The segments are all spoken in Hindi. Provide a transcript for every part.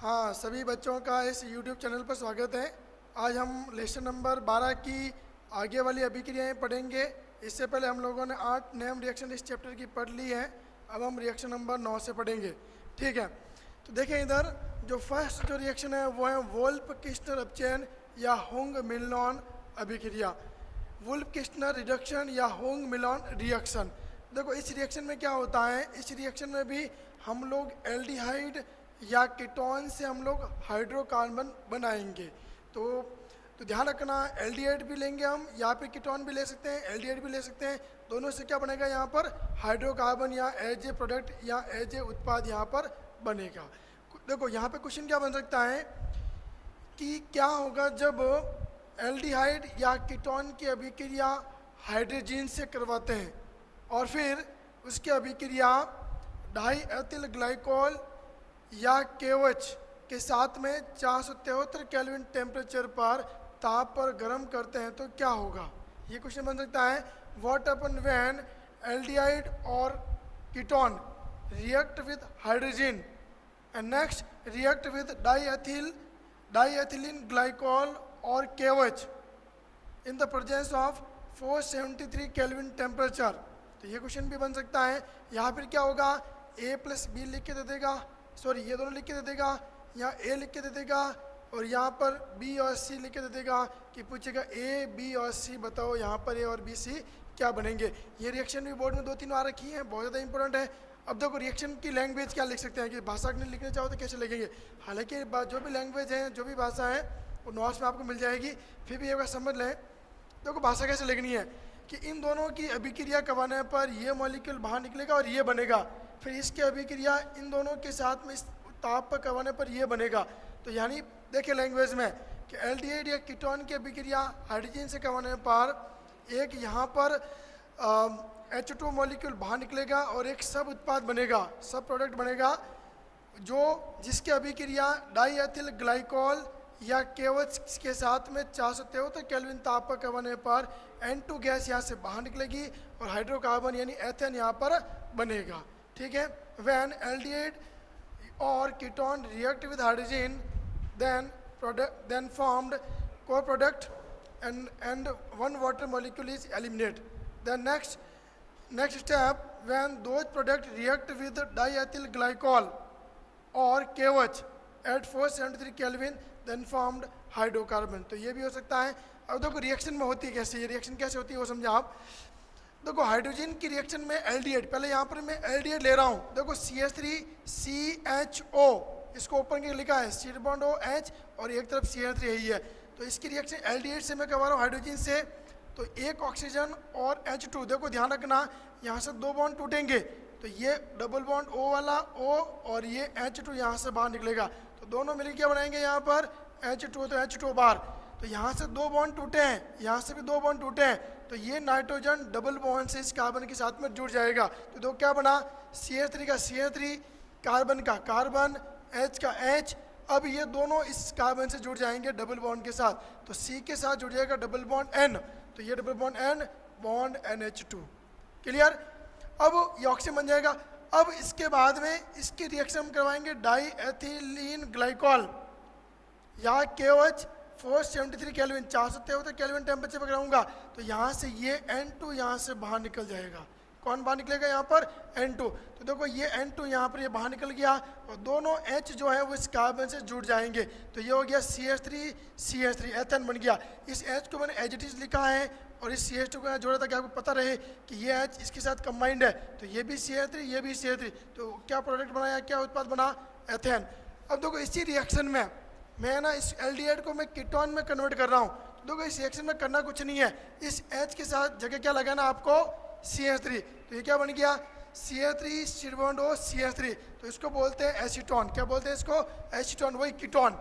हाँ, सभी बच्चों का इस YouTube चैनल पर स्वागत है। आज हम लेसन नंबर 12 की आगे वाली अभिक्रियाएं पढ़ेंगे। इससे पहले हम लोगों ने 8 नेम रिएक्शन इस चैप्टर की पढ़ ली है। अब हम रिएक्शन नंबर 9 से पढ़ेंगे। ठीक है, तो देखें इधर जो फर्स्ट जो रिएक्शन है वो है वोल्फ किस्टनर अपचयन या होंग मिलनॉन अभिक्रिया, वुल्फ किस्टनर रिडक्शन या होंग मिलॉन रिएक्शन। देखो इस रिएक्शन में क्या होता है, इस रिएक्शन में भी हम लोग एल्डिहाइड या कीटोन से हम लोग हाइड्रोकार्बन बनाएंगे। तो ध्यान रखना, एल्डिहाइड भी लेंगे हम, यहाँ पे कीटोन भी ले सकते हैं, एल्डिहाइड भी ले सकते हैं। दोनों से क्या बनेगा यहाँ पर हाइड्रोकार्बन या एज ए प्रोडक्ट या एज ए उत्पाद यहाँ पर बनेगा। देखो यहाँ पे क्वेश्चन क्या बन सकता है कि क्या होगा जब एल्डिहाइड या कीटोन की अभिक्रिया हाइड्रोजन से करवाते हैं और फिर उसकी अभिक्रिया डाई एथिल ग्लाइकोल या KOH के साथ में 473 केल्विन टेम्परेचर पर ताप पर गर्म करते हैं तो क्या होगा। ये क्वेश्चन बन सकता है व्हाट हैपन व्हेन एल्डिहाइड और ketone react with hydrogen and next react with diethylene glycol और KOH in the presence of 473 kelvin temperature. तो ये क्वेश्चन भी बन सकता है। यहाँ फिर क्या होगा, A + B लिख के दे देगा, सॉरी ये दोनों लिख के दे देगा, यहाँ A लिख के दे देगा और यहाँ पर B और C लिख के दे देगा कि पूछेगा A, B और C बताओ यहाँ पर A और B, C क्या बनेंगे। ये रिएक्शन भी बोर्ड में 2-3 आ रखी हैं, बहुत ज़्यादा इंपॉर्टेंट है। अब देखो रिएक्शन की लैंग्वेज क्या लिख सकते हैं कि भाषा के लिखना चाहो तो कैसे लिखेंगे। हालांकि जो भी लैंग्वेज है, जो भी भाषा है वो नोट्स में आपको मिल जाएगी, फिर भी एक बार समझ लें। देखो भाषा कैसे लिखनी है कि इन दोनों की अभिक्रिया करवाने पर ये मॉलिक्यूल बाहर निकलेगा और ये बनेगा, फिर इसकी अभिक्रिया इन दोनों के साथ में इस ताप पर करवाने पर ये बनेगा। तो यानी देखिए लैंग्वेज में कि एल्डिहाइड या कीटोन की अभिक्रिया हाइड्रोजन से करवाने पर एक यहाँ पर H2 मॉलिक्यूल बाहर निकलेगा और एक सब उत्पाद बनेगा, सब प्रोडक्ट बनेगा जिसकी अभिक्रिया डाईएथिल ग्लाइकोल या KOH के साथ में 473 केल्विन ताप पर करवाने पर N2 गैस यहाँ से बाहर निकलेगी और हाइड्रोकार्बन यानी एथेन यहाँ पर बनेगा। ठीक है, व्हेन एल्डिहाइड और ketone react with hydrogen then formed co-product and one water molecule is eliminated. The next step, when those products react with diethyl glycol or KOH at 473 Kelvin then formed hydrocarbon। तो ये भी हो सकता है। अब देखो रिएक्शन में होती है कैसे, ये रिएक्शन कैसे होती है वो समझा आप। देखो हाइड्रोजन की रिएक्शन में एल्डिहाइड, पहले यहाँ पर मैं एल्डिहाइड ले रहा हूँ, देखो CH3CHO, इसको ऊपर के लिखा है C बॉन्ड OH और एक तरफ CH3 यही है। तो इसकी रिएक्शन एल्डिहाइड से मैं करवा रहा हूँ हाइड्रोजन से, तो एक ऑक्सीजन और H2। देखो ध्यान रखना, यहाँ से 2 बॉन्ड टूटेंगे तो ये डबल बॉन्ड O वाला O और ये H2 यहाँ से बाहर निकलेगा, तो दोनों मिलकर क्या बनाएंगे यहाँ पर H2, तो H2 बाहर। तो यहाँ से 2 बॉन्ड टूटे हैं, यहाँ से भी 2 बॉन्ड टूटे हैं, तो ये नाइट्रोजन डबल बॉन्ड से इस कार्बन के साथ में जुड़ जाएगा। तो दो क्या बना, CH3 का CH3, कार्बन का कार्बन, H का H। अब ये दोनों इस कार्बन से जुड़ जाएंगे डबल बॉन्ड के साथ, तो C के साथ जुड़ जाएगा डबल बॉन्ड N, तो ये double bond N bond NH2। Clear. अब ये ऑक्सीजन बन जाएगा। अब इसके बाद में इसकी रिएक्शन हम करवाएंगे डाई एथिलीन ग्लाइकोल या KOH 473 केल्विन, 473 केल्विन टेम्परेचर पर कराऊंगा, तो यहाँ से ये N2 यहाँ से बाहर निकल जाएगा। कौन बाहर निकलेगा यहाँ पर, N2। तो देखो ये N2 यहाँ पर ये बाहर निकल गया और दोनों H जो है वो इस कार्बन से जुड़ जाएंगे, तो ये हो गया CH3 एथेन बन गया। इस H को मैंने एजिटिव लिखा है और इस CH2 को यहाँ जोड़ा ताकि आपको पता रहे कि ये H इसके साथ कंबाइंड है, तो ये भी CH3 ये भी CH3, तो क्या प्रोडक्ट बनाया, क्या उत्पाद बना, एथेन। अब देखो इसी रिएक्शन में मैं ना इस एल्डिहाइड को मैं कीटोन में कन्वर्ट कर रहा हूँ। तो देखो इस रिएक्शन में करना कुछ नहीं है, इस H के साथ जगह क्या लगाना आपको, CH3। तो ये क्या बन गया, CH3 C bond O CH3, तो इसको बोलते हैं एसीटोन। क्या बोलते हैं इसको, एसीटोन, वही कीटोन।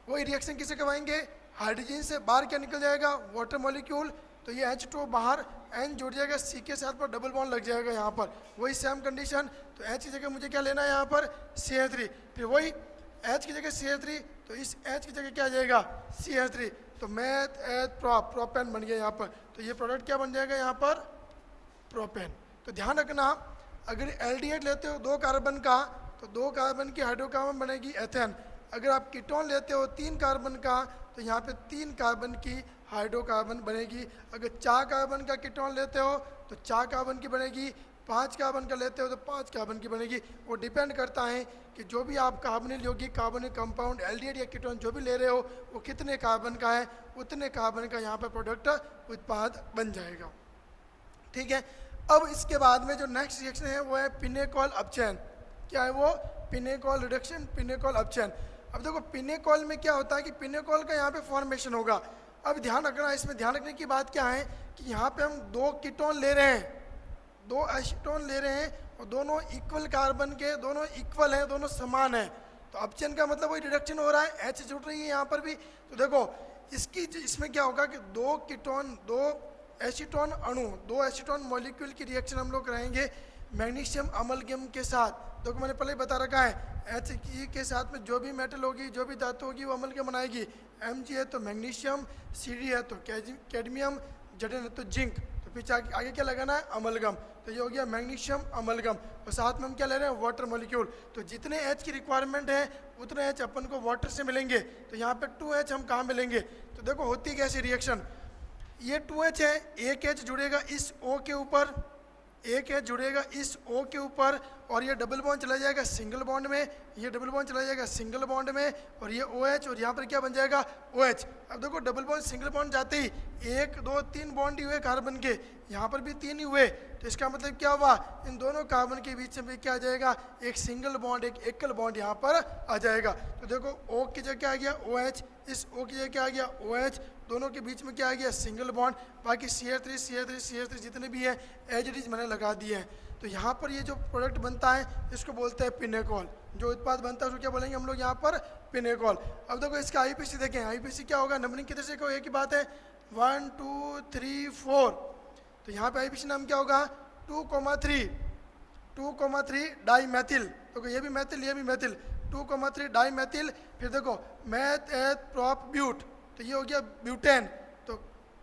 वही रिएक्शन किसे करवाएंगे, हाइड्रोजन से बाहर क्या निकल जाएगा, वाटर मॉलिक्यूल, तो ये H2 बाहर, N जुड़ जाएगा, C के साथ पर डबल बॉन्ड लग जाएगा यहाँ पर, वही सेम कंडीशन। तो H की जगह मुझे क्या लेना है यहाँ पर, CH3, फिर वही H की जगह CH3, तो इस H की जगह क्या आ जाएगा, CH3, तो मैथ एथ प्रोपेन बन गया यहाँ पर। तो ये प्रोडक्ट क्या बन जाएगा यहाँ पर, प्रोपेन। तो ध्यान रखना, अगर एल्डिहाइड लेते हो 2 कार्बन का, तो 2 कार्बन की हाइड्रोकार्बन बनेगी एथेन। अगर आप कीटोन लेते हो 3 कार्बन का तो यहाँ पे 3 कार्बन की हाइड्रोकार्बन बनेगी। अगर 4 कार्बन का कीटोन लेते हो तो 4 कार्बन की बनेगी, 5 कार्बन का लेते हो तो 5 कार्बन की बनेगी। वो डिपेंड करता है कि जो भी आप कार्बोनिल यौगिक, कार्बोनिक कंपाउंड, एल्डिहाइड या कीटोन जो भी ले रहे हो वो कितने कार्बन का है, उतने कार्बन का यहाँ पर प्रोडक्ट उत्पाद बन जाएगा। ठीक है। अब इसके बाद में जो नेक्स्ट रिएक्शन है वो है पिनेकॉल अपचयन। क्या है वो? पिनेकॉल रिडक्शन, पिनेकॉल अपचयन। अब देखो पिनेकॉल में क्या होता है कि पिनेकॉल का यहाँ पे फॉर्मेशन होगा। अब ध्यान रखना, इसमें ध्यान रखने की बात क्या है कि यहाँ पे हम 2 कीटोन ले रहे हैं, 2 एसीटोन ले रहे हैं और दोनों इक्वल कार्बन के, दोनों इक्वल हैं, दोनों समान हैं। तो अपचयन का मतलब वही रिडक्शन हो रहा है, H जुड़ रही है यहाँ पर भी। तो देखो इसमें क्या होगा कि 2 कीटोन, 2 एसीटोन अणु, 2 एसीटोन मॉलिक्यूल की रिएक्शन हम लोग कराएंगे मैग्नीशियम अमलगम के साथ। देखो मैंने पहले ही बता रखा है H के साथ में जो भी मेटल होगी, जो भी धातु होगी वो अमलगम बनाएगी। Mg है तो मैग्नीशियम, Cd है तो कैडमियम, Zn है तो जिंक। तो पीछे आगे क्या लगाना है? अमलगम। तो ये हो गया मैग्नीशियम अमलगम। और साथ में हम क्या ले रहे हैं? Water molecule. तो जितने H की रिक्वायरमेंट है उतने H अपन को वाटर से मिलेंगे। तो यहाँ पे 2H हम कहाँ मिलेंगे? तो देखो होती कैसी रिएक्शन, ये 2H है, एक H जुड़ेगा इस O के ऊपर, एक H जुड़ेगा इस O के ऊपर और ये डबल बॉन्ड चला जाएगा सिंगल बॉन्ड में, ये डबल बॉन्ड चला जाएगा सिंगल बॉन्ड में और ये OH और यहाँ पर क्या बन जाएगा? OH। अब देखो डबल बॉन्ड सिंगल बॉन्ड जाते ही 1 2 3 बॉन्ड ही हुए कार्बन के, यहाँ पर भी 3 ही हुए। तो इसका मतलब क्या हुआ? इन दोनों कार्बन के बीच में क्या आ जाएगा? एक सिंगल बॉन्ड, एक एकल बॉन्ड यहाँ पर आ जाएगा। तो देखो O की जगह क्या आ गया? OH, इस O की जगह क्या आ गया? OH, दोनों के बीच में क्या आ गया? Single bond. बाकी CH3 CH3 CH3 जितने भी है एज इट इज मैंने लगा दिए हैं। तो यहाँ पर ये जो प्रोडक्ट बनता है इसको बोलते हैं पिनेकॉल। जो उत्पाद बनता है उसको क्या बोलेंगे हम लोग यहाँ पर? पिनेकॉल। अब देखो इसका आईपीसी देखें, आईपीसी क्या होगा? नंबरिंग कितने से? एक ही बात है, 1 2 3 4। तो यहाँ पे आईपीसी नाम क्या होगा? 2,3 डाई मैथिल। देखो ये भी मैथिल, ये भी मैथिल, 2,3 डाई मैथिल। फिर देखो मैथ एथ प्रॉप ब्यूट, तो ये हो गया ब्यूटेन। तो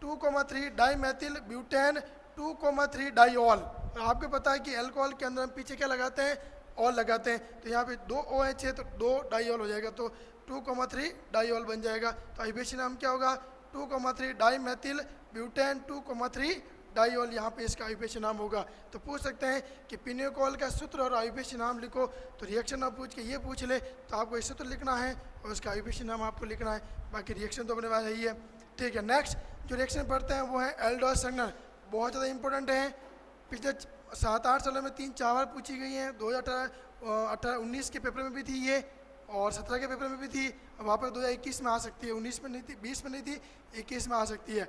2,3 डाई मैथिल ब्यूटेन, 2,3 डाईऑल। और आपको पता है कि अल्कोहल के अंदर हम पीछे क्या लगाते हैं? ऑल लगाते हैं। तो यहाँ पे 2 OH है तो 2 डाईऑल हो जाएगा, तो 2,3 डाईऑल बन जाएगा। तो आईपीसी नाम क्या होगा? 2,3 डाई मैथिल ब्यूटेन 2,3 डाईऑल, यहाँ पे इसका आईपीसी नाम होगा। तो पूछ सकते हैं कि पिनेकॉल का सूत्र और आईपीसी नाम लिखो, तो रिएक्शन आप पूछ के ये पूछ ले तो आपको ये सूत्र लिखना है और उसका आईपीसी नाम आपको लिखना है, बाकी रिएक्शन तो अपने पास ही है। ठीक है। नेक्स्ट जो रिएक्शन पढ़ते हैं वो है एल्डोल संघनन। बहुत ज़्यादा इंपॉर्टेंट है, पिछले 7-8 सालों में 3-4 बार पूछी गई हैं। 2018-19 के पेपर में भी थी ये और 17 के पेपर में भी थी। अब वहाँ पर 2021 में आ सकती है, 19 में नहीं थी, 20 में नहीं थी, 21 में आ सकती है।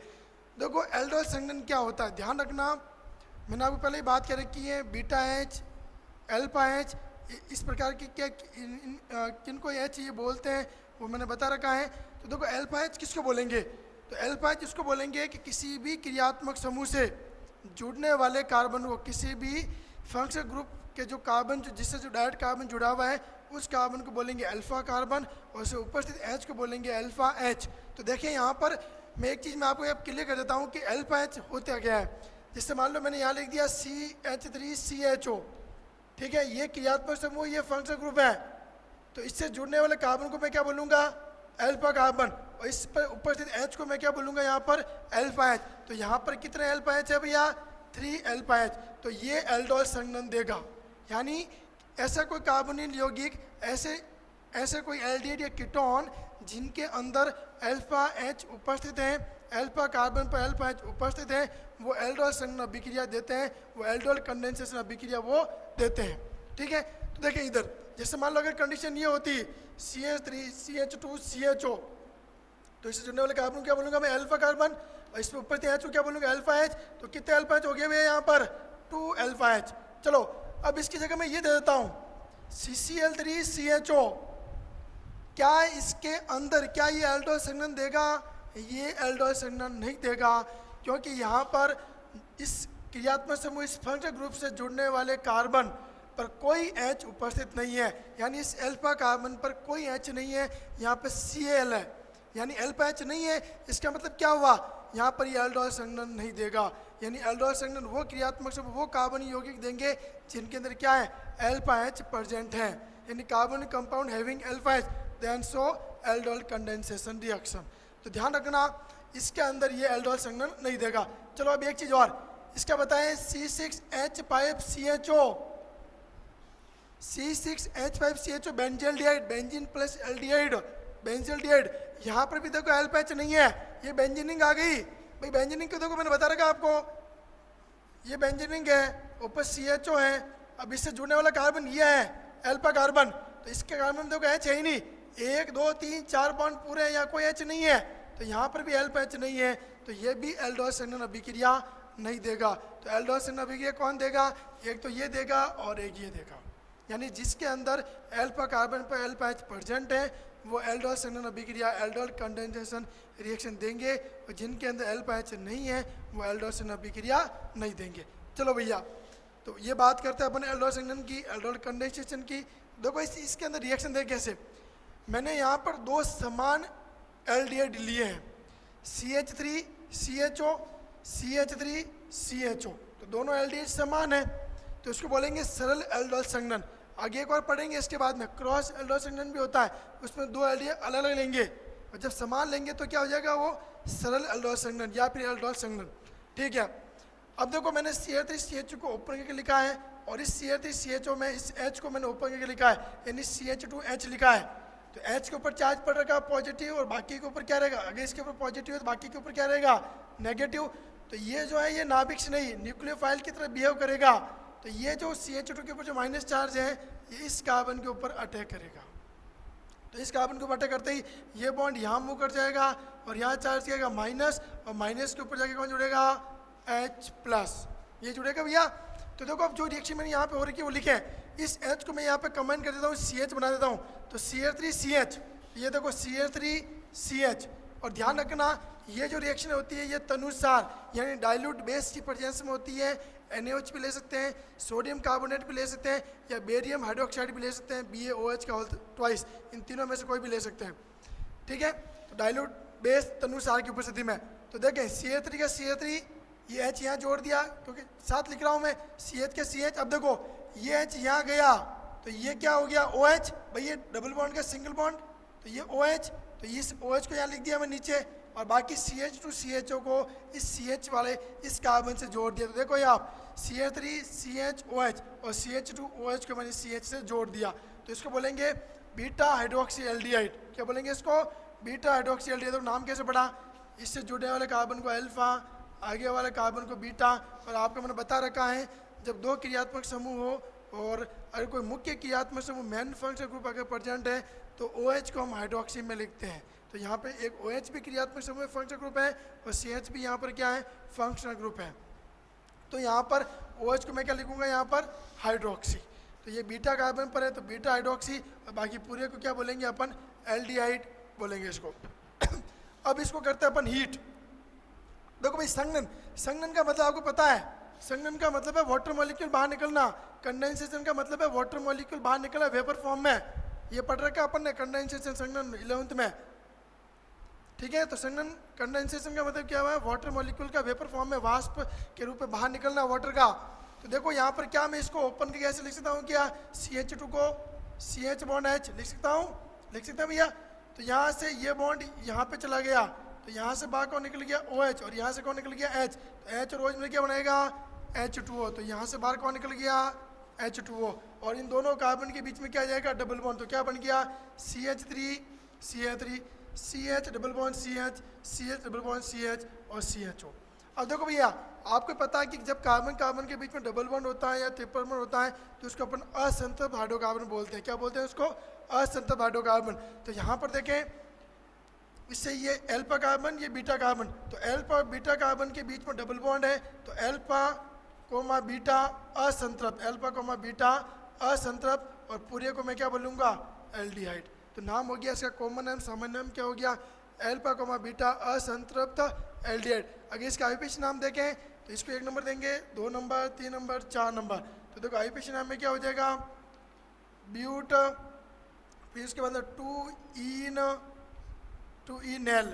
देखो एल्डोल संघनन क्या होता है, ध्यान रखना। मैंने आपको पहले ही बात कर रखी है, बीटा H, अल्फा H, इस प्रकार की क्या किनको H ये बोलते हैं वो मैंने बता रखा है। तो देखो अल्फा H किसको बोलेंगे? तो अल्फा H इसको बोलेंगे कि किसी भी क्रियात्मक समूह से जुड़ने वाले कार्बन को, किसी भी फंक्शनल ग्रुप के जो कार्बन जिससे जो डायरेक्ट कार्बन जुड़ा हुआ है उस कार्बन को बोलेंगे अल्फा कार्बन और उससे उपस्थित H को बोलेंगे अल्फा H। तो देखिए यहाँ पर मैं एक चीज़ मैं आपको यहाँ क्लियर कर देता हूँ कि अल्फा H होता क्या है। जिससे मान लो मैंने यहाँ लिख दिया CH3CHO, ठीक है, ये क्रियात्मक समूह, ये फंक्शनल ग्रुप है। तो इससे जुड़ने वाले कार्बन को मैं क्या बोलूँगा? Alpha carbon. और इस पर उपस्थित H को मैं क्या बोलूँगा यहाँ पर? Alpha H। तो यहाँ पर कितने अल्फा H है भैया? 3 अल्फा H। तो ये एल्डोल संघनन देगा, यानी ऐसा कोई कार्बोनिल यौगिक, ऐसे कोई एल्डिहाइड या कीटोन जिनके अंदर अल्फा H उपस्थित है, अल्फा कार्बन पर अल्फा H उपस्थित है, वो एल्डोल संघनन अभिक्रिया देते हैं, वो एल्डोल कंडेंसेशन अभिक्रिया वो देते हैं। ठीक है। तो देखिए इधर जैसे मान लो अगर कंडीशन ये होती CH3 CH2 CHO, तो इससे जुड़ने वाले कार्बन क्या बोलूँगा मैं? Alpha carbon. और इसमें उपस्थित H को क्या बोलूँगा? Alpha H। तो कितने अल्फा H हो गए भैया यहाँ पर? 2 अल्फा H। चलो अब इसकी जगह मैं ये दे देता हूँ CCl3CHO। क्या इसके अंदर क्या ये एल्डोल संघनन देगा? ये एल्डोल संघनन नहीं देगा, क्योंकि यहाँ पर इस क्रियात्मक समूह, इस फंक्शनल ग्रुप से जुड़ने वाले कार्बन पर कोई H उपस्थित नहीं है, यानी इस अल्फा कार्बन पर कोई H नहीं है, यहाँ पे Cl है, यानी अल्फा H नहीं है। इसका मतलब क्या हुआ? यहाँ पर ये एल्डोल संघनन नहीं देगा, यानी एल्डोल संघनन वो क्रियात्मक समूह, वो कार्बन यौगिक देंगे जिनके अंदर क्या है? अल्फा H प्रेजेंट है, यानी carbon compound having alpha H। Then so aldol condensation reaction. तो ध्यान रखना इसके अंदर ये एल्डोल संघनन नहीं देगा। चलो अब एक चीज और इसका बताएं, C6H5CHO, C6H5CHO benzaldehyde, benzene plus aldehyde, benzaldehyde. यहाँ पर भी देखो एल्पेच नहीं है, ये बेंजीनिंग आ गई। भाई बेंजीनिंग को देखो मैंने बता रखा आपको, ये बेंजीनिंग है, ऊपर CHO है, अब इससे जुड़ने वाला कार्बन ये है एल्फा कार्बन। तो इसके कार्बन में देखो H है ही नहीं, 1 2 3 4 बॉन्ड पूरे हैं, यहाँ कोई H नहीं है, तो यहाँ पर भी एल्फा H नहीं है, तो ये भी एल्डोल संघनन अभिक्रिया नहीं देगा। तो एल्डोल संघनन अभिक्रिया कौन देगा? एक तो ये देगा और एक ये देगा, यानी जिसके अंदर एल्फा कार्बन पर एल्फा H प्रेजेंट है वो एल्डोल संघनन अभिक्रिया, एल्डोल कंडेंसेशन रिएक्शन देंगे, और जिनके अंदर एल्फा H नहीं है वो एल्डोल संघनन अभिक्रिया नहीं देंगे। चलो भैया, तो ये बात करते हैं अपन एल्डोल संघनन की, एल्डोल कंडेंसेशन की। देखो इसके अंदर रिएक्शन देख कैसे, मैंने यहाँ पर दो समान एल्डिहाइड लिए हैं, CH3CHO, CH3CHO, तो दोनों एल्डिहाइड समान है, तो इसको बोलेंगे सरल एल्डोल संघनन। आगे एक और पढ़ेंगे इसके बाद में, क्रॉस एल्डोल संघनन भी होता है, उसमें दो एल्डिहाइड अलग अलग लेंगे, और जब समान लेंगे तो क्या हो जाएगा, वो सरल एल्डोल संघनन या फिर एल्डोल संघनन। ठीक है, अब देखो मैंने CH3CHO को ओपन करके लिखा है, और इस CH3CHO में इस H को मैंने ओपन करके लिखा है, यानी CH2H लिखा है। तो H के ऊपर चार्ज पड़ रखा पॉजिटिव, और बाकी के ऊपर क्या रहेगा, अगर इसके ऊपर पॉजिटिव है तो बाकी के ऊपर क्या रहेगा, नेगेटिव। तो ये जो है ये नाभिक से नहीं न्यूक्लियोफाइल की तरह बिहेव करेगा, तो ये जो CH2 के ऊपर जो माइनस चार्ज है ये इस कार्बन के ऊपर अटैक करेगा। तो इस कार्बन के ऊपर अटैक करते ही ये बॉन्ड यहाँ मूव कर जाएगा, और यहाँ चार्ज किया माइनस, और माइनस के ऊपर जाके कौन जुड़ेगा, H+, ये जुड़ेगा भैया। तो देखो अब जो रिएक्शन मैंने यहाँ पे हो रही है वो लिखे हैं, इस H को मैं यहाँ पे कंबाइन कर देता हूँ, CH बना देता हूँ, तो Cl3CH, ये देखो Cl3CH। और ध्यान रखना ये जो रिएक्शन होती है ये तनुसार यानी डाइल्यूट बेस की प्रेजेंस में होती है। NaOH भी ले सकते हैं, सोडियम कार्बोनेट भी ले सकते हैं, या बेरियम हाइड्रोक्साइड भी ले सकते हैं, BaOH का होल ट्वाइस, इन तीनों में से कोई भी ले सकते हैं। ठीक है, तो डाइल्यूट बेस तनुसार की उपस्थिति में। तो देखें CH3 का CH3, ये H यहाँ जोड़ दिया क्योंकि साथ लिख रहा हूँ मैं, CH का CH। अब देखो ये H यहाँ गया तो ये क्या हो गया, OH, भाई ये डबल बॉन्ड का सिंगल बॉन्ड, तो ये OH, तो इस OH को यहाँ लिख दिया मैं नीचे, और बाकी CH2CHO को इस CH वाले इस कार्बन से जोड़ दिया। तो देखो ये आप CH3CHOH और CH2OH को मैंने CH से जोड़ दिया, तो इसको बोलेंगे बीटा हाइड्रोक्सी एल्डिहाइड। क्या बोलेंगे इसको, बीटा हाइड्रोक्सी एल्डिहाइड। तो नाम कैसे पड़ा, इससे जुड़ने वाले कार्बन को अल्फा, आगे वाले कार्बन को बीटा। और आपको मैंने बता रखा है जब दो क्रियात्मक समूह हो और अगर कोई मुख्य क्रियात्मक समूह मेन फंक्शनल ग्रुप अगर प्रेजेंट है तो OH को हम हाइड्रोक्सी में लिखते हैं। तो यहाँ पे एक OH भी क्रियात्मक समूह फंक्शनल ग्रुप है, और CH भी यहाँ पर क्या है, फंक्शनल ग्रुप है। तो यहाँ पर OH को मैं क्या लिखूंगा, यहाँ पर हाइड्रोक्सी। तो ये बीटा कार्बन पर है तो बीटा हाइड्रोक्सी, और बाकी पूरे को क्या बोलेंगे अपन, एल्डिहाइड बोलेंगे इसको। अब इसको करते हैं अपन हीट। देखो भाई संघनन, संघनन का मतलब आपको पता है, संघनन का मतलब है वाटर मॉलिक्यूल बाहर निकलना, कंडेंसेशन का मतलब है वाटर मॉलिक्यूल बाहर निकला वेपर फॉर्म में। ये पढ़ रखा अपन ने कंडेंसेशन संघनन 11th में। ठीक है, तो संघनन कंडेंसेशन का मतलब क्या हुआ है, वाटर मॉलिक्यूल का वेपर फॉर्म में वाष्प के रूप में बाहर निकलना वाटर का। तो देखो यहाँ पर क्या मैं इसको ओपन करके ऐसे लिख सकता हूँ, क्या CH2 को CH बॉन्ड H लिख सकता हूँ, लिख सकता हूँ भैया। तो यहाँ से ये बॉन्ड यहाँ पे चला गया, तो यहाँ से बाहर कौन निकल गया, OH, और यहाँ से कौन निकल गया H। तो H और OH में क्या बनेगा, H2O। तो यहाँ से बाहर कौन निकल गया, H2O, और इन दोनों कार्बन के बीच में क्या जाएगा, डबल बॉन्ड। तो क्या बन गया, CH3 CH3 CH double bond CH, CH double bond CH और CHO। अब देखो भैया आपको पता है कि जब कार्बन कार्बन के बीच में डबल बॉन्ड होता है या ट्रिपल बॉन्ड होता है तो उसको अपन असंतृप्त हाइड्रोकार्बन बोलते हैं। क्या बोलते हैं उसको, असंतृप्त हाइड्रोकार्बन। तो यहाँ पर देखें इससे ये एल्फा कार्बन, ये बीटा कार्बन, तो एल्फा और बीटा कार्बन के बीच में डबल बॉन्ड है, तो एल्फा कोमा बीटा असंतृप्त, एल्फा कोमा बीटा असंतृप्त, और पूरे को मैं क्या बोलूँगा, एल्डिहाइड। तो नाम हो गया इसका कॉमन नाम, सामान्य नाम क्या हो गया, एल्फा कोमा बीटा असंतृप्त एल्डिहाइड। अगर इसका आईपीसी नाम देखें तो इसको 1 नंबर देंगे, 2 नंबर, 3 नंबर, 4 नंबर। तो देखो आईपीसी नाम में क्या हो जाएगा, ब्यूट, फिर इसके बाद 2-ईनैल, 2-ईनैल,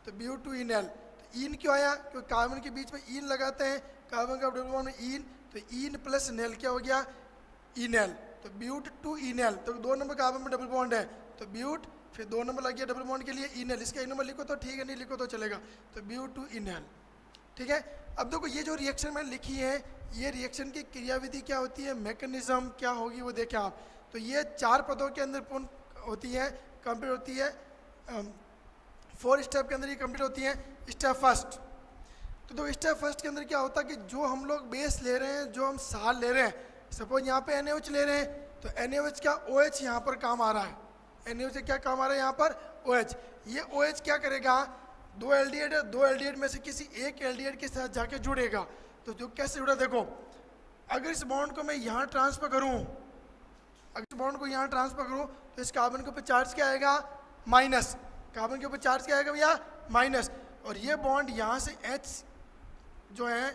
तो ब्यूट 2-ईनैल। तो ईन क्यों आया, क्योंकि कार्बन के बीच में ईन लगाते हैं, कार्बन का डबल बॉन्ड में ईन, तो ईन प्लस नैल क्या हो गया, ईनैल। तो ब्यूट टू इनएल, तो 2 नंबर कार्बन में डबल बॉन्ड है तो ब्यूट, फिर 2 नंबर लग गया डबल बॉन्ड के लिए इनएल, इसका 1 नंबर लिखो तो ठीक है, नहीं लिखो तो चलेगा, तो ब्यूट टू इनएल। ठीक है, अब देखो ये जो रिएक्शन मैंने लिखी है, ये रिएक्शन की क्रियाविधि क्या होती है, मैकेनिज्म क्या होगी वो देखें आप। तो ये 4 पदों के अंदर पूर्ण होती है, कंप्लीट होती है, 4 स्टेप के अंदर ये कंप्लीट होती है। स्टेप फर्स्ट, तो स्टेप फर्स्ट के अंदर क्या होता है कि जो हम लोग बेस ले रहे हैं, जो हम सार ले रहे हैं, सपोज यहाँ पे NaOH ले रहे हैं, तो NaOH का OH यहाँ पर काम आ रहा है, NaOH से क्या काम आ रहा है यहाँ पर OH। ये OH क्या करेगा, 2 एल्डिहाइड है, 2 एल्डिहाइड में से किसी एक एल्डिहाइड के साथ जाके जुड़ेगा। तो जो कैसे जुड़ा, देखो अगर इस बॉन्ड को मैं यहाँ ट्रांसफर करूँ, अगर इस बॉन्ड को यहाँ ट्रांसफर करूँ तो इस कार्बन के ऊपर चार्ज क्या आएगा, माइनस, कार्बन के ऊपर चार्ज क्या आएगा भैया, माइनस, और ये बॉन्ड यहाँ से H जो है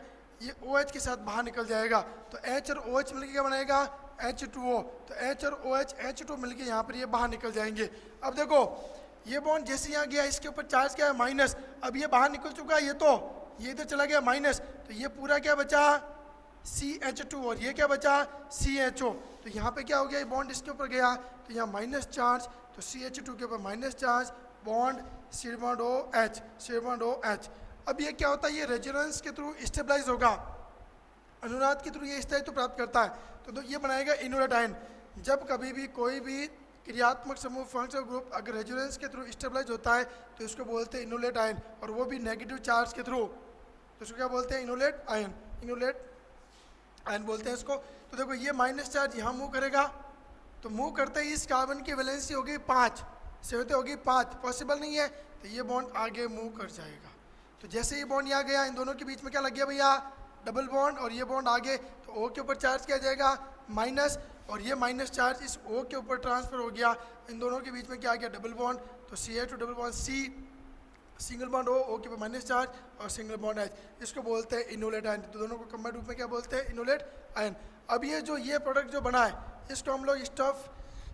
ये OH के साथ बाहर निकल जाएगा, तो H और OH मिलकर क्या बनाएगा, H2O, तो H और OH H2 मिलकर यहाँ पर ये बाहर निकल जाएंगे। अब देखो ये बॉन्ड जैसे यहाँ गया, इसके ऊपर चार्ज क्या है, माइनस, अब ये बाहर निकल चुका है, ये इधर चला गया माइनस, तो ये पूरा क्या बचा, CH2, और ये क्या बचा, CHO। तो यहाँ पे क्या हो गया, ये बॉन्ड इसके ऊपर गया तो यहाँ माइनस चार्ज, तो CH2 के ऊपर माइनस चार्ज, बॉन्ड सिर बॉन्ड OH, सिर बॉन्ड OH। अब ये क्या होता है, ये रेजोनेंस के थ्रू स्टेबलाइज होगा, अनुनाद के थ्रू ये स्थायित्व प्राप्त करता है, तो ये बनाएगा इनोलेट आयन। जब कभी भी कोई भी क्रियात्मक समूह फंक्शनल ग्रुप अगर रेजोनेंस के थ्रू स्टेबलाइज होता है तो इसको बोलते हैं इनोलेट आयन, और वो भी नेगेटिव चार्ज के थ्रू, तो इसको क्या बोलते हैं, इनोलेट आयन, इनोलेट आयन बोलते हैं इसको। तो देखो ये माइनस चार्ज यहाँ मूव करेगा, तो मूव करते ही इस कार्बन की वैलेंसी होगी 5, सेवते होगी 5, पॉसिबल नहीं है, तो ये बॉन्ड आगे मूव कर जाएगा। तो जैसे ये बॉन्ड यहाँ गया, इन दोनों के बीच में क्या लग गया भैया, डबल बॉन्ड, और ये बॉन्ड आगे, तो O के ऊपर चार्ज क्या जाएगा, माइनस, और ये माइनस चार्ज इस O के ऊपर ट्रांसफर हो गया, इन दोनों के बीच में क्या आ गया, डबल बॉन्ड, तो CH2 double bond C, single bond O के ऊपर माइनस चार्ज, और सिंगल बॉन्ड H, इसको बोलते हैं इनोलेट आयन। तो दोनों को कंबाइंड रूप में क्या बोलते हैं, इनोलेट आयन। अब ये जो ये प्रोडक्ट जो बना है, इसको हम लोग स्टेप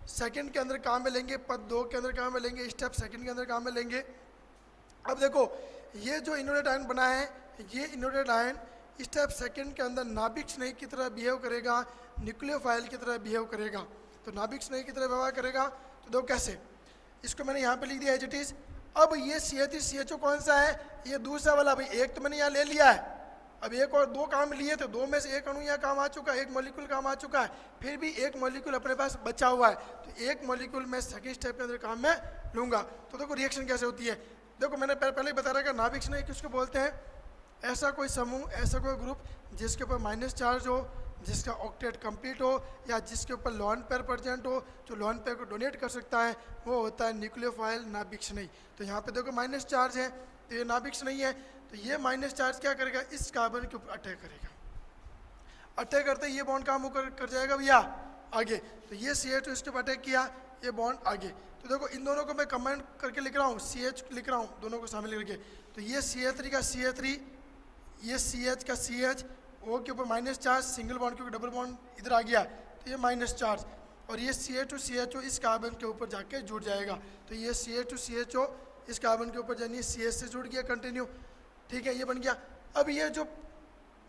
सेकंड के अंदर काम में लेंगे, पद 2 के अंदर काम में लेंगे, स्टेप सेकंड के अंदर काम में लेंगे। अब देखो ये जो इनोलेट आयन बना है, ये इनोलेट आयन स्टेप सेकंड के अंदर नाभिक स्नेही की तरह बिहेव करेगा, न्यूक्लियोफाइल की तरह बिहेव करेगा। तो नाभिक स्नेही की तरह व्यवहार करेगा, तो देखो कैसे, इसको मैंने यहाँ पे लिख दिया एच। अब ये CH3CHO कौन सा है, ये दूसरा वाला, भाई एक तो मैंने यहाँ ले लिया है, अब एक और 2 काम लिए थे, 2 में से एक अणु यहाँ काम आ चुका है, एक मॉलिक्यूल काम आ चुका है, फिर भी एक मॉलिक्यूल अपने पास बचा हुआ है, तो एक मॉलिक्यूल मैं सेकंड स्टेप के अंदर काम में लूँगा। तो देखो रिएक्शन कैसे होती है, देखो मैंने पहले ही बता रहा कि नाभिक स्नेही किसको बोलते हैं, ऐसा कोई समूह, ऐसा कोई ग्रुप जिसके ऊपर माइनस चार्ज हो, जिसका ऑक्टेट कंप्लीट हो, या जिसके ऊपर लॉन पेयर प्रेजेंट हो, जो लॉन पेयर को डोनेट कर सकता है, वो होता है न्यूक्लियोफाइल नाभिक स्नेही। तो यहाँ पे देखो माइनस चार्ज है, तो ये नाभिक स्नेही है, तो ये माइनस चार्ज क्या करेगा, इस कार्बन के ऊपर अटैक करेगा, अटैक करते ही ये बॉन्ड काम कर जाएगा भैया आगे, तो ये CH2 इसके ऊपर अटैक किया, ये बॉन्ड आगे। तो देखो इन दोनों को मैं कंबाइन करके लिख रहा हूँ, CH लिख रहा हूँ, दोनों को शामिल करके, तो ये CH3 का CH3, ये CH का CH, O के ऊपर माइनस चार्ज, सिंगल बॉन्ड क्योंकि डबल बॉन्ड इधर आ गया, तो ये माइनस चार्ज, और ये CH2CHO इस कार्बन के ऊपर जाके जुड़ जाएगा, तो ये CH2CHO इस कार्बन के ऊपर जानिए CH से जुड़ गया कंटिन्यू, ठीक है, ये बन गया। अब ये जो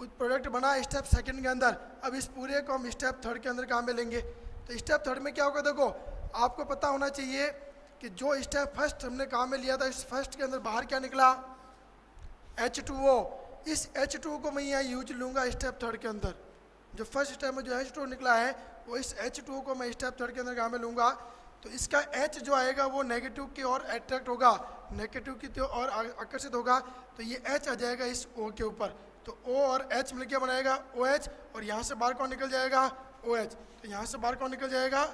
प्रोडक्ट बना स्टेप सेकंड के अंदर, अब इस पूरे को हम स्टेप थर्ड के अंदर काम में लेंगे। तो स्टेप थर्ड में क्या होगा, देखो आपको पता होना चाहिए कि जो स्टेप फर्स्ट हमने काम में लिया था, इस फर्स्ट के अंदर बाहर क्या निकला, H2O, इस H2O को मैं यहाँ यूज लूँगा स्टेप थर्ड के अंदर, जो फर्स्ट स्टेप में जो H2O निकला है, वो इस H2O को मैं स्टेप थर्ड के अंदर काम में लूँगा, तो इसका H जो आएगा वो नेगेटिव की ओर अट्रैक्ट होगा, नेगेटिव की ओर आकर्षित होगा, तो ये H आ जाएगा इस O के ऊपर, तो O और H मिलकर बनाएगा OH, और यहाँ से बाहर कौन निकल जाएगा, OH, तो यहाँ से बाहर कौन निकल जाएगा,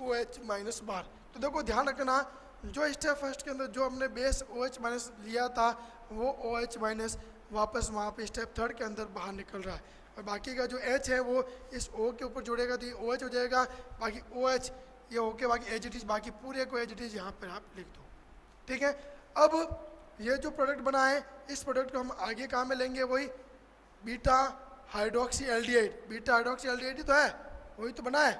OH माइनस बाहर। तो देखो ध्यान रखना, जो स्टेप फर्स्ट के अंदर जो हमने बेस OH माइनस लिया था, वो OH माइनस वापस वहाँ पे स्टेप थर्ड के अंदर बाहर निकल रहा है, और बाकी का जो H है वो इस O के ऊपर जुड़ेगा, तो ये OH हो जाएगा, बाकी OH ये होके बाकी एच, बाकी पूरे को एच यहाँ पर आप लिख दो, ठीक है। अब ये जो प्रोडक्ट बना है, इस प्रोडक्ट को हम आगे काम में लेंगे, वही beta hydroxy aldehyde, beta hydroxy aldehyde ही तो है, वही तो बना है,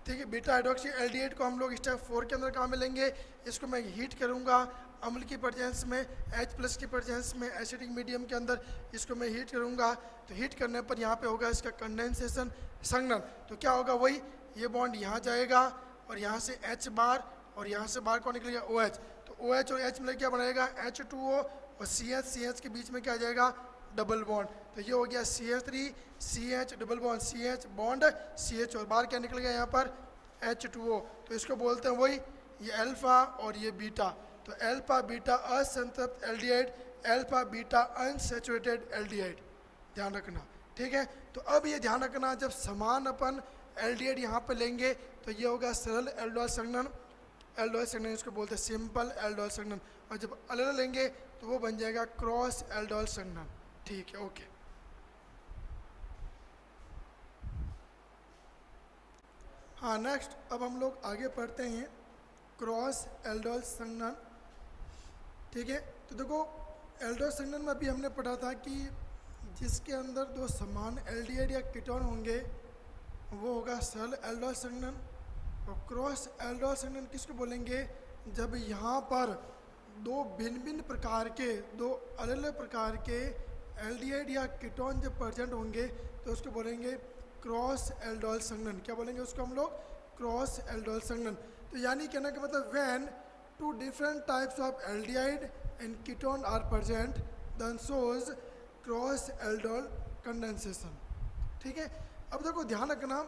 ठीक है। बीटा हाइड्रोक्सी एल्डिहाइड को हम लोग स्टेप 4 के अंदर काम में लेंगे, इसको मैं हीट करूँगा अम्ल की प्रेजेंस में, H+ की प्रेजेंस में, एसिडिक मीडियम के अंदर इसको मैं हीट करूँगा, तो हीट करने पर यहाँ पे होगा इसका कंडेंसेशन, संघनन, तो क्या होगा, वही ये बॉन्ड यहाँ जाएगा और यहाँ से H बार और यहाँ से बाहर कौन निकलेगा OH। तो OH और H मिलकर क्या बनाएगा H2O और CH के बीच में क्या आ जाएगा डबल बॉन्ड। तो ये हो गया CH3 CH double bond CH bond CH और बाहर क्या निकल गया यहाँ पर H2O। तो इसको बोलते हैं वही ये अल्फा और ये बीटा। तो अल्फा बीटा असंतृप्त aldehyde, alpha beta unsaturated aldehyde, ध्यान रखना, ठीक है। तो अब ये ध्यान रखना जब समान अपन एल्डिहाइड यहाँ पे लेंगे तो ये होगा सरल एल्डोल संघनन, एल्डोल संघनन इसको बोलते हैं सिंपल एल्डोल संघनन। और जब अलग लेंगे तो वो बन जाएगा क्रॉस एल्डोल संघनन, ठीक है, ओके। हाँ नेक्स्ट अब हम लोग आगे पढ़ते हैं क्रॉस एल्डोल संघनन, ठीक है। तो देखो एल्डोल संघनन में अभी हमने पढ़ा था कि जिसके अंदर दो समान एल्डिहाइड या कीटोन होंगे वो होगा सरल एल्डोल संघनन। और क्रॉस एल्डोल संघनन किसको बोलेंगे, जब यहाँ पर दो भिन्न भिन्न प्रकार के, दो अलग अलग प्रकार के एल्डिहाइड या कीटोन जब प्रेजेंट होंगे तो उसको बोलेंगे क्रॉस एल्डोल संघनन। क्या बोलेंगे उसको हम लोग, क्रॉस एल्डोल संघनन। तो यानी कहना का मतलब when two different types of aldehyde and ketone are present then shows cross aldol condensation, ठीक है। अब देखो ध्यान रखना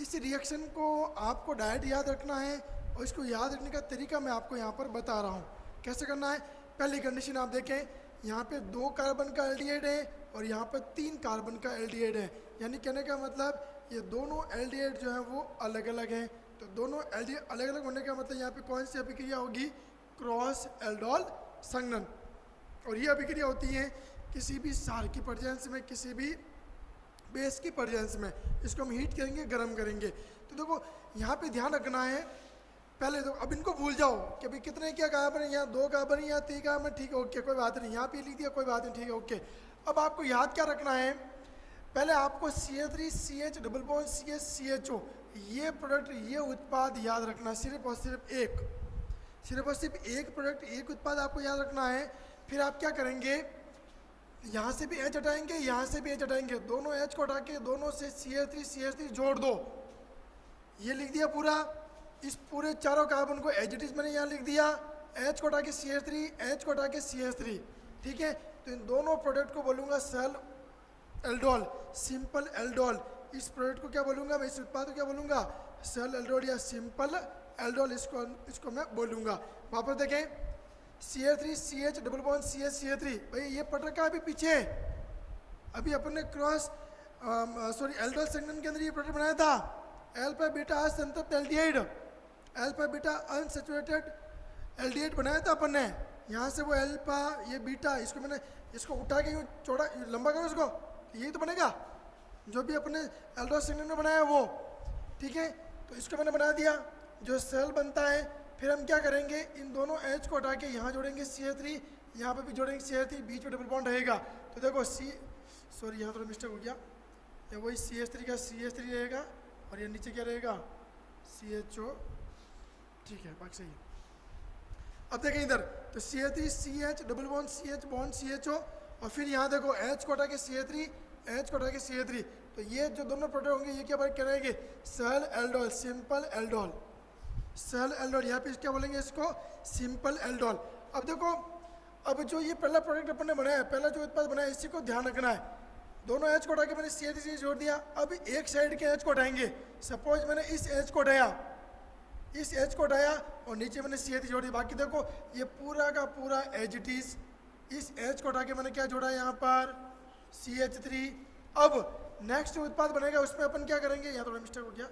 इस रिएक्शन को आपको डायरेक्ट याद रखना है और इसको याद रखने का तरीका मैं आपको यहाँ पर बता रहा हूँ कैसे करना है। पहली कंडीशन आप देखें, यहाँ पे 2 कार्बन का एल्डिहाइड है और यहाँ पर 3 कार्बन का एल्डिहाइड है, यानी कहने का मतलब ये दोनों एल्डिहाइड जो है वो अलग अलग हैं। तो दोनों एल्डिहाइड अलग अलग होने का मतलब यहाँ पे कौन सी अभिक्रिया होगी, क्रॉस एल्डोल संघनन। और ये अभिक्रिया होती है किसी भी सार की प्रेजेंस में, किसी भी बेस की प्रेजेंस में। इसको हम हीट करेंगे, गर्म करेंगे। तो देखो यहाँ पे ध्यान रखना है, पहले तो अब इनको भूल जाओ कि अभी कितने क्या कार्बन है, यहाँ 2 कार्बन है, यहाँ 3 कार्बन, ठीक है ओके कोई बात नहीं, यहाँ पे लिख दिया कोई बात नहीं, ठीक है ओके। अब आपको याद क्या रखना है, पहले आपको CH3 CH double bond CH CHO ये प्रोडक्ट, ये उत्पाद याद रखना, सिर्फ और सिर्फ एक प्रोडक्ट, एक उत्पाद आपको याद रखना है। फिर आप क्या करेंगे, यहाँ से भी H हटाएंगे, यहाँ से भी H हटाएंगे, दोनों H को हटा के दोनों से CH3 जोड़ दो, ये लिख दिया पूरा। इस पूरे चारों कार्बन को एज इट इज मैंने यहाँ लिख दिया, H को हटा के CH3, H को हटा के CH3, ठीक है। तो इन दोनों प्रोडक्ट को बोलूँगा सरल एल्डोल, सिंपल एल्डोल। इस प्रोडक्ट को क्या बोलूँगा मैं, इस उत्पाद को क्या बोलूँगा, सरल एल्डोल या सिंपल एल्डोल, इसको मैं बोलूँगा। वापस देखें, CH3 CH double bond CH CH3, भाई ये पढ़ रखा है अभी पीछे, अभी अपन ने एल्डोल संघनन के अंदर ये प्रोडक्ट बनाया था, अल्फा बीटा असंतृप्त aldehyde, alpha beta unsaturated aldehyde बनाया था अपन ने। यहाँ से वो अल्फा, ये बीटा, इसको मैंने इसको उठा के यूँ चौड़ा लंबा करो इसको, यही तो बनेगा जो भी अपने एल्डोल संघनन में बनाया वो, ठीक है। तो इसको मैंने बना दिया जो सेल बनता है। फिर हम क्या करेंगे, इन दोनों H को हटा के यहाँ जोड़ेंगे CH3, यहाँ पे भी जोड़ेंगे CH3, बीच में डबल बॉन्ड रहेगा। तो देखो यहाँ थोड़ा मिस्टेक हो गया, ये वही CH3 का CH3 रहेगा और ये नीचे क्या रहेगा CHO, ठीक है बाकी सही है। अब देखें इधर, तो CH3 CH double bond CHO और फिर यहाँ देखो H को हटा के CH3, H को हटा के CH3, तो ये जो दोनों प्रोडक्ट होंगे ये क्या करेंगे, सरल एल्डोल, सिंपल एल्डोल, सरल एल्डोल। यहाँ पे क्या बोलेंगे इसको, सिंपल एल्डोल। अब देखो, अब जो ये पहला प्रोडक्ट अपन ने बनाया, पहला जो उत्पाद बनाया, इसी को ध्यान रखना है। दोनों H को हटा के मैंने CH3 जोड़ दिया, अब एक साइड के H को हटाएंगे। सपोज मैंने इस H को हटाया, इस H को हटाया और नीचे मैंने CH3 जोड़ दिया। बाकी देखो ये पूरा का पूरा एज इट इज, इस H को हटा के मैंने क्या जोड़ा यहाँ पर CH3। अब नेक्स्ट जो उत्पाद बनेगा उसमें अपन क्या करेंगे, यहाँ थोड़ा मिस्टेक हो गया,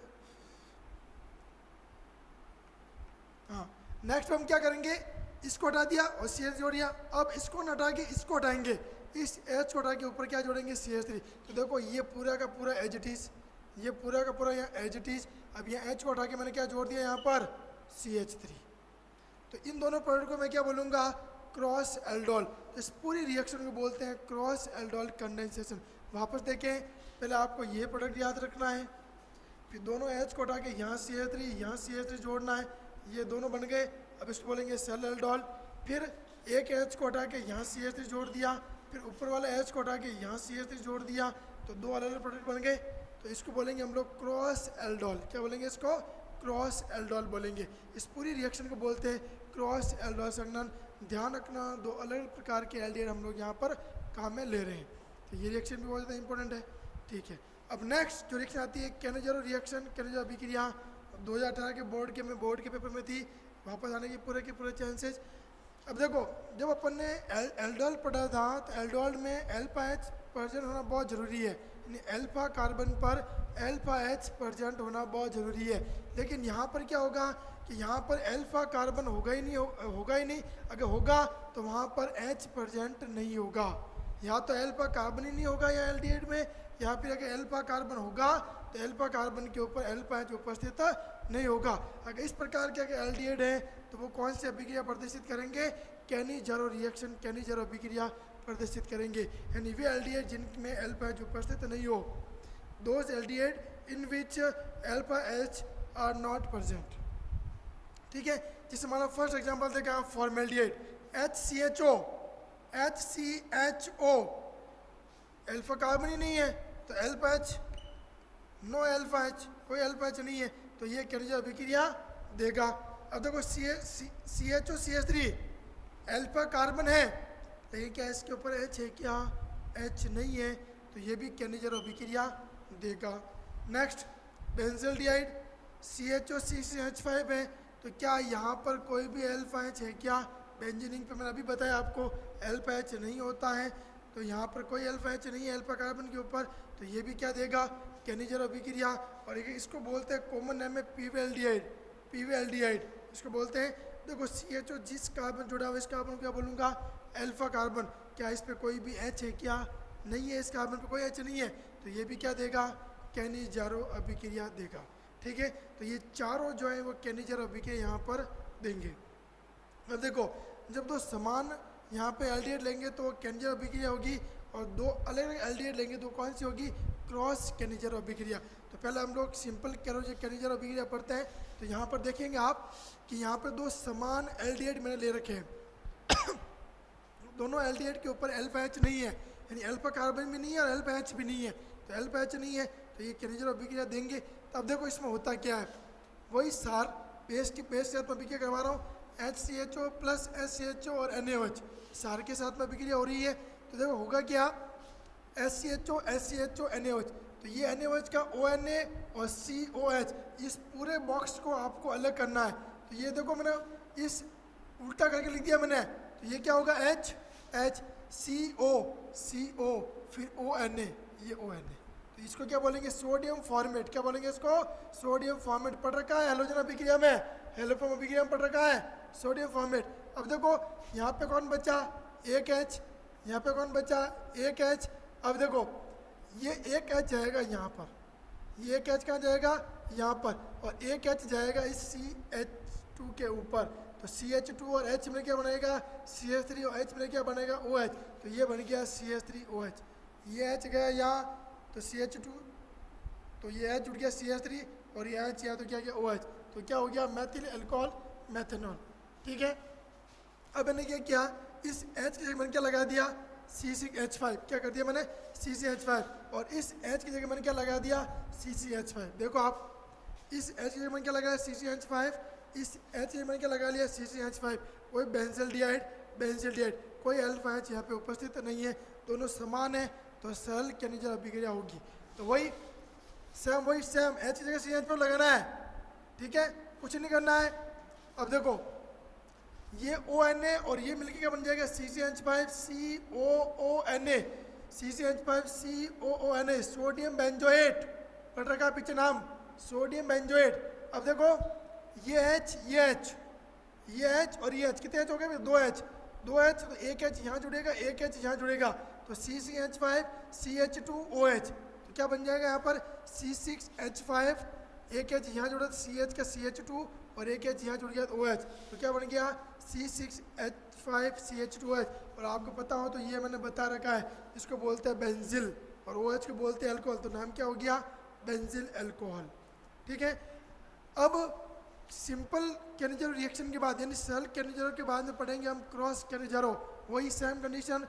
हाँ नेक्स्ट हम क्या करेंगे, इसको हटा दिया और CH जोड़ दिया। अब इसको न हटा के इसको हटाएंगे, इस H को हटा के ऊपर क्या जोड़ेंगे CH3। तो देखो ये पूरा का पूरा एज इट इज, ये पूरा का पूरा यहाँ एज इट इज। अब यहाँ H को हटा के मैंने क्या जोड़ दिया यहाँ पर CH3। तो इन दोनों प्रोडक्ट को मैं क्या बोलूँगा, क्रॉस एल्डोल। इस पूरी रिएक्शन को बोलते हैं क्रॉस एल्डोल कंडेंसेशन। वापस देखें, पहले आपको ये प्रोडक्ट याद रखना है, फिर दोनों H को हटा के यहाँ CH3 जोड़ना है, ये दोनों बन गए। अब इसको बोलेंगे सेल एल्डोल। फिर एक H को हटा के यहाँ CH3 जोड़ दिया, फिर ऊपर वाला H को हटा के यहाँ CH3 जोड़ दिया, तो 2 अलग अलग प्रोडक्ट बन गए। तो तो इसको बोलेंगे हम लोग क्रॉस एल्डोल। क्या बोलेंगे इसको? क्रॉस एल्डोल बोलेंगे। इस पूरी रिएक्शन को बोलते हैं क्रॉस एल्डोल संघनन। ध्यान रखना, दो अलग अलग प्रकार के एल्डिहाइड हम लोग यहाँ पर काम में ले रहे हैं। तो ये रिएक्शन भी बहुत ज़्यादा इंपॉर्टेंट है। ठीक है, अब नेक्स्ट जो रिएक्शन आती है कैनेजारो रिएक्शन, कैनेजारो अभिक्रिया। 2018 के बोर्ड के पेपर में थी, वापस आने की पूरे चांसेस। अब देखो, जब अपन ने एल्डोल पढ़ा था तो एल्डोल में अल्फा एच प्रेजेंट होना बहुत ज़रूरी है, यानी अल्फा कार्बन पर अल्फा एच प्रेजेंट होना बहुत ज़रूरी है। लेकिन यहाँ पर क्या होगा कि यहाँ पर अल्फा कार्बन होगा ही नहीं। अगर होगा तो वहाँ पर एच प्रेजेंट नहीं होगा। या तो अल्फा कार्बन ही नहीं होगा या एल्डिहाइड में, या फिर अगर अल्फा कार्बन होगा तो अल्फा कार्बन के ऊपर अल्फा एच उपस्थित नहीं होगा। अगर इस प्रकार के अगर एल्डिहाइड है तो वो कौन सी अभिक्रिया प्रदर्शित करेंगे? कैनिजारो रिएक्शन, कैनिजारो अभिक्रिया प्रदर्शित करेंगे। यानी वे एल्डिहाइड जिनमें अल्फा एच उपस्थित नहीं हो, those aldehyde in which alpha H are not present. ठीक है, जैसे हमारा फर्स्ट एग्जांपल देखा फॉर्मेल्डिहाइड, HCHO, अल्फा कार्बन ही नहीं है तो alpha H, no alpha H, कोई अल्फा एच नहीं है, तो ये कैनिजारो अभिक्रिया देगा। अब देखो CHO अल्फा कार्बन है, लेकिन क्या इसके ऊपर एच है? क्या एच नहीं है, तो ये भी कैनिजारो अभिक्रिया देगा। नेक्स्ट बेंजल्डिहाइड, CHO है, तो क्या यहाँ पर कोई भी अल्फा एच है? क्या बेंजीनिंग पे मैंने अभी बताया आपको अल्फा एच नहीं होता है, तो यहाँ पर कोई अल्फा एच नहीं है अल्फा कार्बन के ऊपर, तो ये भी क्या देगा? कैनिजारो अभिक्रिया। और इसको बोलते हैं कॉमन नेम है पीवी एल्डिहाइड, इसको बोलते हैं। देखो CHO जिस कार्बन जुड़ा हुआ, इस कार्बन को क्या बोलूँगा? Alpha carbon. क्या इस पर कोई भी एच है? क्या नहीं है, इस कार्बन पर कोई एच नहीं है, तो ये भी क्या देगा? कैनिजारो अभिक्रिया देगा। ठीक है, तो ये चारों जो है वो कैनिजारो अभिक्रिया यहाँ पर देंगे। अब देखो, जब दो समान यहाँ पे एल्डिहाइड लेंगे तो कैनिजारो अभिक्रिया होगी, और दो अलग अलग एल्डिहाइड लेंगे तो कौन सी होगी? क्रॉस कैनिजारो अभिक्रिया। तो पहले हम लोग सिंपल कैनिजारो अभिक्रिया पढ़ते हैं। तो यहाँ पर देखेंगे आप कि यहाँ पर दो समान एल्डिहाइड मैंने ले रखे हैं दोनों एल्डिहाइड के ऊपर अल्फा एच नहीं है, यानी अल्फा कार्बन भी नहीं है और अल्फा एच भी नहीं है, तो अल्फा एच नहीं है तो ये कैनिजारो अभिक्रिया देंगे। तो अब देखो इसमें होता क्या है, वही सार बेस के साथ में अभिक्रिया करवा रहा हूँ, HCHO प्लस SCHO और NaOH सार के साथ में अभिक्रिया हो रही है। तो देखो होगा क्या, SCHO SCHO NaOH, तो ये NaOH का ONA और COH, इस पूरे बॉक्स को आपको अलग करना है। तो ये देखो मैंने इस उल्टा करके लिख दिया मैंने, तो ये क्या होगा? H CO फिर ONA, ये ONA, तो इसको क्या बोलेंगे? Sodium format. क्या बोलेंगे इसको? Sodium format. पढ़ रखा है हैलोजन अभिक्रिया में, हेलोफॉर्म अभिक्रिया में पढ़ रखा है सोडियम फॉर्मेट। अब देखो यहाँ पे कौन बचा? एक H, यहाँ पे कौन बचा? एक H। अब देखो ये एक H जाएगा यहाँ पर, ये एक H कहाँ जाएगा? यहाँ पर, और एक H जाएगा इस CH2 के ऊपर, तो CH2 और H में क्या बनेगा? CH3, और H में क्या बनेगा? OH, तो ये बन गया CH3OH। ये H गया यहाँ तो CH2, तो ये H जुड़ गया CH3, और ये H यहाँ तो क्या गया? OH, तो क्या हो गया? Maithil alcohol methanol. ठीक है, अब मैंने क्या किया, इस H की जगह मैंने क्या लगा दिया? C6H5। क्या कर दिया मैंने? C6H5, और इस H की जगह मैंने क्या लगा दिया? CCH5। देखो आप, इस H की जगह मैंने क्या लगाया? CCH5, इस H की जगह मैंने क्या लगा लिया? CCH5। वही बेंजल्डिहाइड, कोई अल्फा H यहाँ पे उपस्थित नहीं है, दोनों समान है, तो सरल कैनिजारो अभिक्रिया होगी। तो वही सेम H की जगह CH5 लगाना है। ठीक है, कुछ नहीं करना है। अब देखो ये ONA और ये मिलके क्या बन जाएगा? CCH5 COONA, CCH5 COONA, sodium benzoate. पढ़ रखा पीछे नाम, सोडियम बेंजोएट। अब देखो ये H, ये H और ये H, कितने H हो गए? 2H, तो एक H यहाँ जुड़ेगा, एक H यहाँ जुड़ेगा, तो CCH5 CH2OH, तो क्या बन जाएगा यहाँ पर? C6H5, एक H यहाँ जुड़ा CH का CH2, और एक H यहाँ जुड़ गया OH, तो क्या बन गया? C6H5 CH2OH। और आपको पता हो तो ये मैंने बता रखा है, इसको बोलते हैं बेंजिल, और OH को बोलते हैं अल्कोहल, तो नाम क्या हो गया? Benzyl alcohol. ठीक है, अब सिंपल कैनिजारो रिएक्शन के बाद, यानी सरल कैनिजारो के बाद में पढ़ेंगे हम क्रॉस कैनिजारो। वही सेम कंडीशन,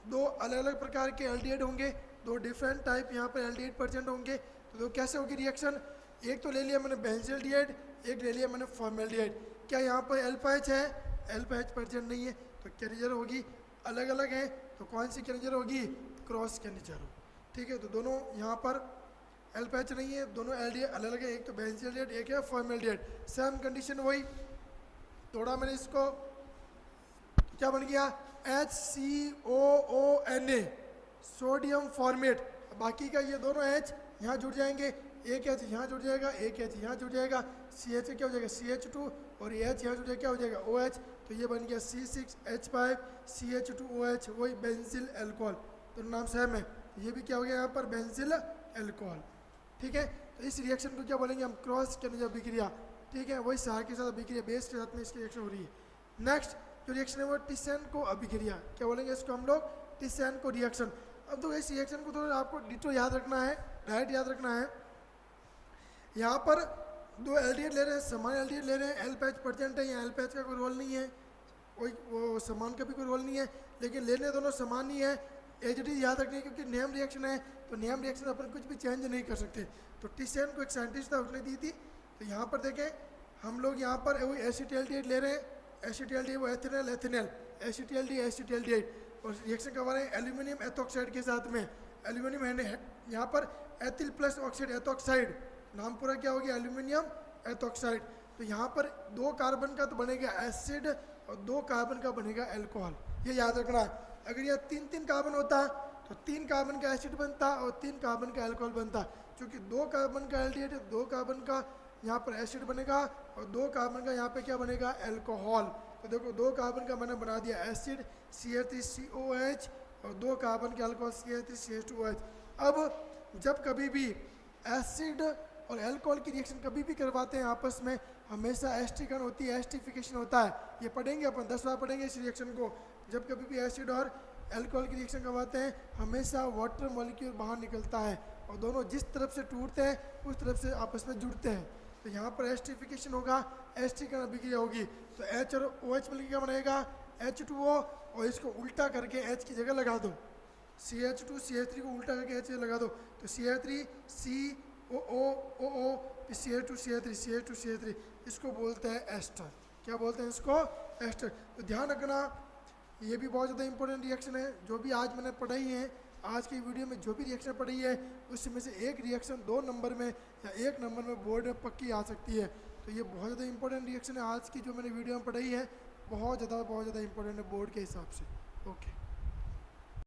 दो अलग अलग प्रकार के एल्डिहाइड होंगे, दो डिफरेंट टाइप यहाँ पर एल्डिहाइड प्रेजेंट होंगे, तो तो देखो कैसे होगी रिएक्शन, एक तो ले लिया मैंने बेंजल्डिहाइड, एक ले लिया मैंने फॉर्मेल्डिहाइड। क्या यहाँ पर अल्फा एच है, अल्फा एच प्रेजेंट नहीं है, तो क्या नेचर होगी, अलग अलग है, तो कौन सी क्या नेचर होगी, क्रॉस क्या नेचर हो। ठीक है, तो दोनों यहाँ पर अल्फा एच नहीं है, दोनों एल्डिहाइड अलग अलग है, एक तो बेंजल्डिहाइड एक है फॉर्मेल्डिहाइड। सेम कंडीशन वही, तोड़ा मैंने इसको, क्या बन गया HCOONA, सोडियम फॉर्मेट। बाकी का ये दोनों H यहाँ जुड़ जाएंगे, एक H यहाँ जुड़ जाएगा, एक H यहाँ जुड़ जाएगा, CH क्या हो जाएगा CH2, और ये H यहाँ जुड़ जाएगा क्या हो जाएगा OH, तो ये बन गया C6H5CH2OH, वही बेंजिल अल्कोहल। तो नाम सेम है, ये भी क्या हो गया यहाँ पर बेंजिल अल्कोहल। ठीक है, तो इस रिएक्शन को क्या बोलेंगे हम, क्रॉस किया अभिक्रिया। ठीक है, वही सहायक के साथ अभिक्रिया, बेस के साथ में इसकी रिएक्शन हो रही है। नेक्स्ट जो रिएक्शन है वो टिसेनको अभिक्रिया, क्या बोलेंगे इसको हम लोग, टिसेनको रिएक्शन। अब तो इस रिएक्शन को थोड़ा आपको डिटो याद रखना है, डायरेक्ट याद रखना है। यहाँ पर दो एल्डिहाइड ले रहे हैं, समान एल्डिहाइड ले रहे हैं, अल्फा एच प्रेजेंट है, यहाँ अल्फा एच का कोई रोल नहीं है, कोई वो समान का भी कोई रोल नहीं है, लेकिन लेने दोनों समान ही है। एचडी याद रखनी है क्योंकि नेम रिएक्शन है, तो नेम रिएक्शन अपन कुछ भी चेंज नहीं कर सकते। तो टिसेन को एक साइंटिस्ट था उसने दी थी। तो यहाँ पर देखें हम लोग यहाँ पर वो एसिटिल्डिहाइड ले रहे हैं, एसिटिल्डिहाइड वो एथिनल एथिनल, एसिटिल्डिहाइड, और रिएक्शन करवा रहे हैं एल्यूमिनियम एथोक्साइड के साथ में। एल्यूमिनियम है यहाँ पर एथिल प्लस ऑक्साइड एथोक्साइड, नाम पूरा क्या हो गया एल्यूमिनियम एथोक्साइड। तो यहाँ पर 2 कार्बन का तो बनेगा एसिड और 2 कार्बन का बनेगा अल्कोहल, ये याद रखना है। अगर यहाँ 3 कार्बन होता तो 3 कार्बन का एसिड बनता और 3 कार्बन का अल्कोहल बनता, क्योंकि 2 कार्बन का एल्डिहाइड, 2 कार्बन का यहाँ पर एसिड बनेगा और 2 कार्बन का यहाँ पे क्या बनेगा अल्कोहल। तो देखो 2 कार्बन का मैंने बना दिया एसिड CH3COH और 2 कार्बन के अल्कोहल CH3CH2OH। अब जब कभी भी एसिड और अल्कोहल की रिएक्शन कभी भी करवाते हैं आपस में, हमेशा एस्ट्रीकरण होती है, एस्ट्रीफिकेशन होता है। ये पढ़ेंगे अपन 10 बार पढ़ेंगे इस रिएक्शन को। जब कभी भी एसिड और अल्कोहल की रिएक्शन करवाते हैं हमेशा वाटर मॉलिक्यूल बाहर निकलता है और दोनों जिस तरफ से टूटते हैं उस तरफ से आपस में जुड़ते हैं। तो यहाँ पर एस्ट्रीफिकेशन होगा, एस्ट्रीकरण अभिक्रिया होगी, तो H और OH मिलकर क्या बनेगा H2O, और इसको उल्टा करके H की जगह लगा दो, CH2 CH3 को उल्टा करके H लगा दो, तो CH3 COO CH2 CH3 इसको बोलते हैं एस्टर। क्या बोलते हैं इसको, एस्टर। तो ध्यान रखना ये भी बहुत ज़्यादा इंपॉर्टेंट रिएक्शन है। जो भी आज मैंने पढ़ाई है, आज की वीडियो में जो भी रिएक्शन पढ़ी है उसमें से एक रिएक्शन 2 नंबर में या 1 नंबर में बोर्ड में पक्की आ सकती है। तो ये बहुत ज़्यादा इंपॉर्टेंट रिएक्शन है। आज की जो मैंने वीडियो में पढ़ाई है बहुत ज़्यादा इंपॉर्टेंट है बोर्ड के हिसाब से। ओके।